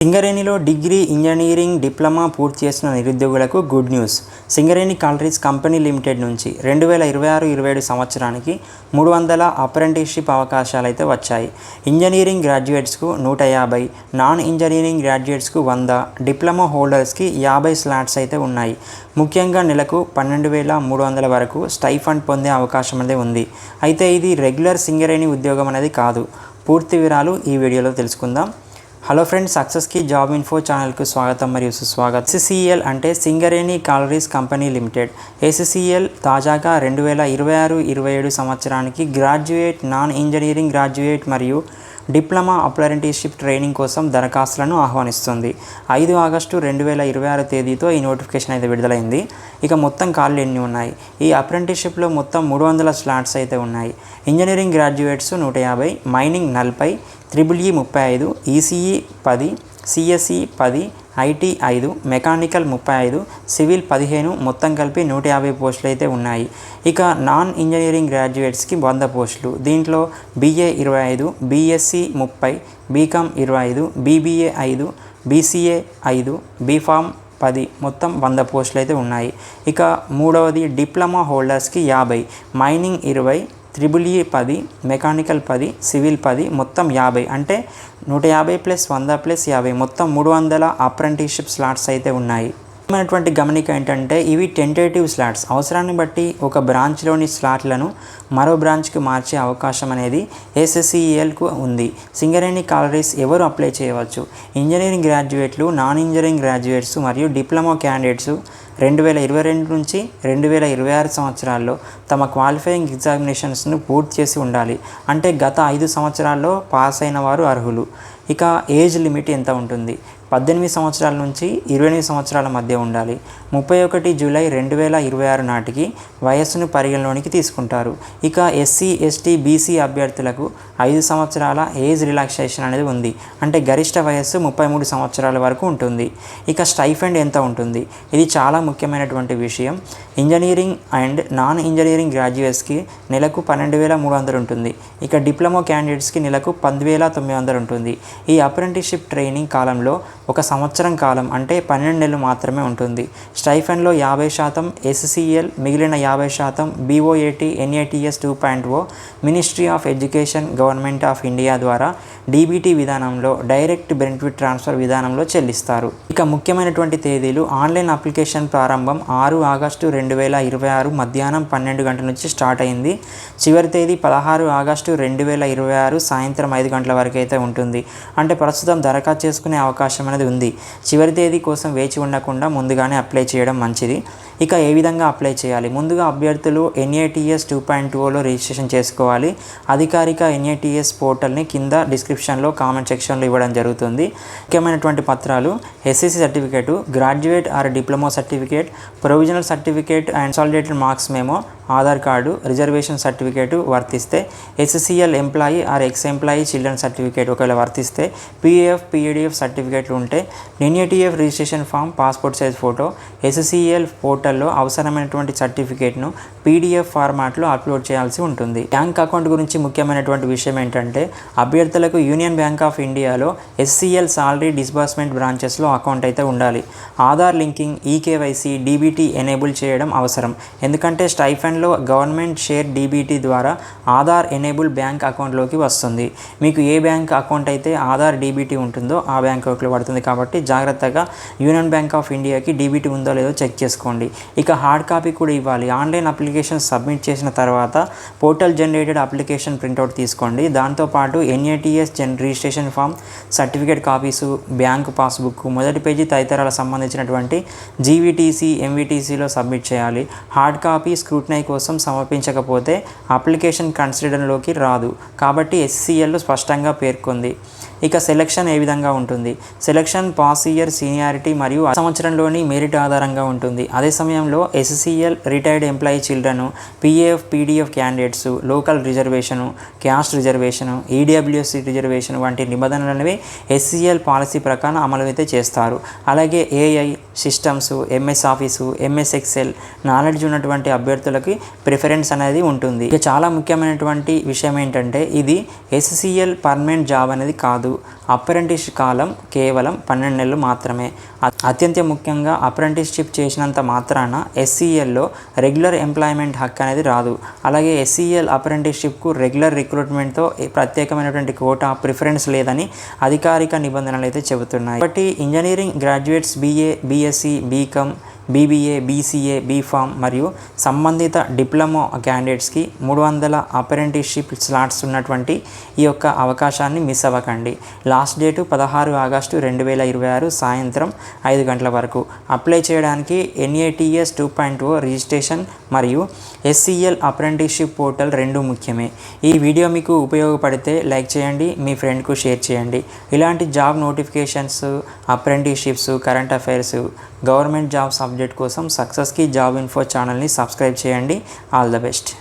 సింగరేణిలో degree engineering diploma పూర్తి చేసిన నిరుద్యోగులకు good news. Singareni collieries company limited నుంచి 2026-27 సంవత్సరానికి 300 అప్రెంటిస్షిప్ అవకాశాలు అయితే వచ్చాయి. ఇంజనీరింగ్ గ్రాడ్యుయేట్స్కు 150, నాన్ ఇంజనీరింగ్ గ్రాడ్యుయేట్స్కు 100, డిప్లొమా హోల్డర్స్కి 50 స్లాట్స్ అయితే ఉన్నాయి. ముఖ్యంగా నెలకు 12,300 వరకు స్టైఫండ్ పొందే అవకాశం అనేది ఉంది. అయితే ఇది రెగ్యులర్ సింగరేణి ఉద్యోగం అనేది కాదు. పూర్తి వివరాలు ఈ వీడియోలో తెలుసుకుందాం. Hello friends, success key job info ఛానల్కు స్వాగతం మరియు సుస్వాగతం. SCCL అంటే Singareni collieries company limited. SCCL తాజాగా 2026-27 సంవత్సరానికి గ్రాడ్యుయేట్, నాన్ ఇంజనీరింగ్ గ్రాడ్యుయేట్ మరియు డిప్లొమా అప్రెంటిస్షిప్ ట్రైనింగ్ కోసం దరఖాస్తులను ఆహ్వానిస్తుంది. 5 ఆగస్టు 2026 తేదీతో ఈ నోటిఫికేషన్ అయితే విడుదలైంది. ఇక మొత్తం ఖాళీలు ఎన్ని ఉన్నాయి? ఈ అప్రెంటిస్షిప్లో మొత్తం 300 స్లాట్స్ అయితే ఉన్నాయి. Engineering graduates 150, mining 40, EEE 35, ECE 10, CSE 10, IT 5, mechanical 35, civil 15, మొత్తం కలిపి 150 పోస్టులు అయితే ఉన్నాయి. ఇక నాన్ ఇంజనీరింగ్ గ్రాడ్యుయేట్స్కి 100 పోస్టులు. దీంట్లో BA 25, BSc 30, BCom 25, BBA 5, BCA 5, BPharm 10, మొత్తం 100 పోస్టులు అయితే ఉన్నాయి. ఇక మూడవది డిప్లొమా హోల్డర్స్కి 50, మైనింగ్ 20, EEE 10, మెకానికల్ 10, సివిల్ 10, మొత్తం 50. అంటే 150 + 100 + 50 మొత్తం 300 అప్రెంటిస్షిప్ స్లాట్స్ అయితే ఉన్నాయి. ముఖ్యమైనటువంటి గమనిక ఏంటంటే ఇవి టెంటేటివ్ స్లాట్స్. అవసరాన్ని బట్టి ఒక బ్రాంచ్లోని స్లాట్లను మరో బ్రాంచ్కి మార్చే అవకాశం అనేది SCCLకు ఉంది. సింగరేణి కాలరీస్ ఎవరు అప్లై చేయవచ్చు? ఇంజనీరింగ్ గ్రాడ్యుయేట్లు, నాన్ ఇంజనీరింగ్ గ్రాడ్యుయేట్స్ మరియు డిప్లొమా క్యాండిడేట్స్ 2022 నుంచి 2026 సంవత్సరాల్లో తమ క్వాలిఫైయింగ్ ఎగ్జామినేషన్స్ను పూర్తి చేసి ఉండాలి. అంటే గత 5 సంవత్సరాల్లో పాస్ అయిన వారు అర్హులు. ఇక ఏజ్ లిమిట్ ఎంత ఉంటుంది? 18 సంవత్సరాల నుంచి 28 సంవత్సరాల మధ్య ఉండాలి. 31 జూలై 2026 నాటికి వయస్సును పరిగణలోనికి తీసుకుంటారు. ఇక SC, ST, BC అభ్యర్థులకు 5 సంవత్సరాల ఏజ్ రిలాక్సేషన్ అనేది ఉంది. అంటే గరిష్ట వయస్సు 33 సంవత్సరాల వరకు ఉంటుంది. ఇక స్టైఫండ్ ఎంత ఉంటుంది? ఇది చాలా ముఖ్యమైనటువంటి విషయం. ఇంజనీరింగ్ అండ్ నాన్ ఇంజనీరింగ్ గ్రాడ్యుయేట్స్కి నెలకు 12,300 ఉంటుంది. ఇక డిప్లొమా క్యాండిడేట్స్కి నెలకు 10,900 ఉంటుంది. ఈ అప్రెంటిస్షిప్ ట్రైనింగ్ కాలంలో 1 సంవత్సరం కాలం అంటే 12 నెలలు మాత్రమే ఉంటుంది. స్టైఫండ్లో 50% SCCL, మిగిలిన 50% BOAT, NATS 2.0, ministry of education, government of India ద్వారా DBT విధానంలో, డైరెక్ట్ బెనిఫిట్ ట్రాన్స్ఫర్ విధానంలో చెల్లిస్తారు. ఇక ముఖ్యమైనటువంటి తేదీలు: ఆన్లైన్ అప్లికేషన్ ప్రారంభం 6 ఆగస్టు 2026 మధ్యాహ్నం 12 గంటల నుంచి స్టార్ట్ అయింది. చివరి తేదీ 16 ఆగస్టు 2026 సాయంత్రం 5 గంటల వరకు అయితే ఉంటుంది. అంటే ప్రస్తుతం దరఖాస్తు చేసుకునే అవకాశం అనేది ఉంది. చివరి తేదీ కోసం వేచి ఉండకుండా ముందుగానే అప్లై చేయడం మంచిది. ఇక ఏ విధంగా అప్లై చేయాలి? ముందుగా అభ్యర్థులు NATS 2.0లో రిజిస్ట్రేషన్ చేసుకోవాలి. అధికారిక NATS పోర్టల్ని కింద డిస్క్రిప్షన్లో, కామెంట్ సెక్షన్లో ఇవ్వడం జరుగుతుంది. ముఖ్యమైనటువంటి పత్రాలు: SSC certificate, graduate or diploma certificate, provisional certificate and consolidated marks memo, Aadhaar card, reservation certificate వర్తిస్తే, SCCL employee or ex employee children certificate ఒకవేళ వర్తిస్తే, PAF, PADF సర్టిఫికేట్లు ఉంటే, NATF registration form, passport size photo, SCCL పోర్టల్లో అవసరమైనటువంటి సర్టిఫికేట్ను PDF ఫార్మాట్లో upload చేయాల్సి ఉంటుంది. బ్యాంక్ అకౌంట్ గురించి ముఖ్యమైనటువంటి విషయం ఏంటంటే అభ్యర్థులకు యూనియన్ బ్యాంక్ ఆఫ్ ఇండియాలో SCL సాలరీ డిస్బర్స్మెంట్ బ్రాంచెస్లో అకౌంట్ అయితే ఉండాలి. Aadhaar linking, EKYC, DBT enable చేయడం అవసరం. ఎందుకంటే స్టైఫండ్లో గవర్నమెంట్ షేర్ DBT ద్వారా ఆధార్ ఎనేబుల్ బ్యాంక్ అకౌంట్లోకి వస్తుంది. మీకు ఏ బ్యాంక్ అకౌంట్ అయితే ఆధార్ DBT ఉంటుందో ఆ బ్యాంక్ అకౌంట్లో పడుతుంది. కాబట్టి జాగ్రత్తగా యూనియన్ బ్యాంక్ ఆఫ్ ఇండియాకి DBT ఉందో లేదో చెక్ చేసుకోండి. ఇక హార్డ్ కాపీ కూడా ఇవ్వాలి. ఆన్లైన్ అప్లికేషన్ సబ్మిట్ చేసిన తర్వాత పోర్టల్ జనరేటెడ్ అప్లికేషన్ ప్రింట్అవుట్ తీసుకోండి. దాంతోపాటు NATS registration form, certificate copies, bank passbook, మొదటి పేజీ తదితరాలకు సంబంధించినటువంటి GVTC, MVTCలో సబ్మిట్ చేయాలి. హార్డ్ కాపీ స్క్రూటినై కోసం సమర్పించకపోతే అప్లికేషన్ కన్సిడర్లోకి రాదు. కాబట్టి SCCLలో స్పష్టంగా పేర్కొంది. ఇక సెలక్షన్ ఏ విధంగా ఉంటుంది? సెలక్షన్ పాస్ ఇయర్, సీనియారిటీ మరియు సంవత్సరంలోని మెరిట్ ఆధారంగా ఉంటుంది. అదే సమయంలో SCCL retired employee children, PAF, PDF candidates, local reservation, caste reservation, EWS reservation వంటి నిబంధనలనేవి SCCL పాలసీ ప్రకారం అమలు అయితే చేస్తారు. అలాగే AI, systems, MS office, MS excel knowledge ఉన్నటువంటి అభ్యర్థులకి ప్రిఫరెన్స్ అనేది ఉంటుంది. ఇక చాలా ముఖ్యమైనటువంటి విషయం ఏంటంటే ఇది SCCL పర్మనెంట్ జాబ్ అనేది కాదు. కాదు. అప్రెంటిస్ కాలం కేవలం 12 నెలలు మాత్రమే. అత్యంత ముఖ్యంగా అప్రెంటిస్షిప్ చేసినంత మాత్రాన SCLలో రెగ్యులర్ ఎంప్లాయ్మెంట్ హక్కు అనేది రాదు. అలాగే SCL అప్రెంటిస్షిప్కు రెగ్యులర్ రిక్రూట్మెంట్తో ప్రత్యేకమైనటువంటి కోటా ప్రిఫరెన్స్ లేదని అధికారిక నిబంధనలు అయితే చెబుతున్నాయి. కాబట్టి engineering graduates BA, BSc, BCom, BBA, BCA, BPharm మరియు సంబంధిత డిప్లొమా క్యాండిడేట్స్కి 300 అప్రెంటిస్షిప్ స్లాట్స్ ఉన్నటువంటి ఈ యొక్క అవకాశాన్ని మిస్ అవ్వకండి. లాస్ట్ డేటు 16 ఆగస్టు 2026 సాయంత్రం 5 గంటల వరకు. అప్లై చేయడానికి NATS 2.0 రిజిస్ట్రేషన్ మరియు SCL అప్రెంటిస్షిప్ పోర్టల్ రెండు ముఖ్యమే. ఈ వీడియో మీకు ఉపయోగపడితే లైక్ చేయండి, మీ ఫ్రెండ్కు షేర్ చేయండి. ఇలాంటి job notifications, apprenticeships, current affairs, government job subject కోసం సక్సెస్కి జాబ్ ఇన్ఫో ఛానల్ని సబ్స్క్రైబ్ చేయండి. All the best.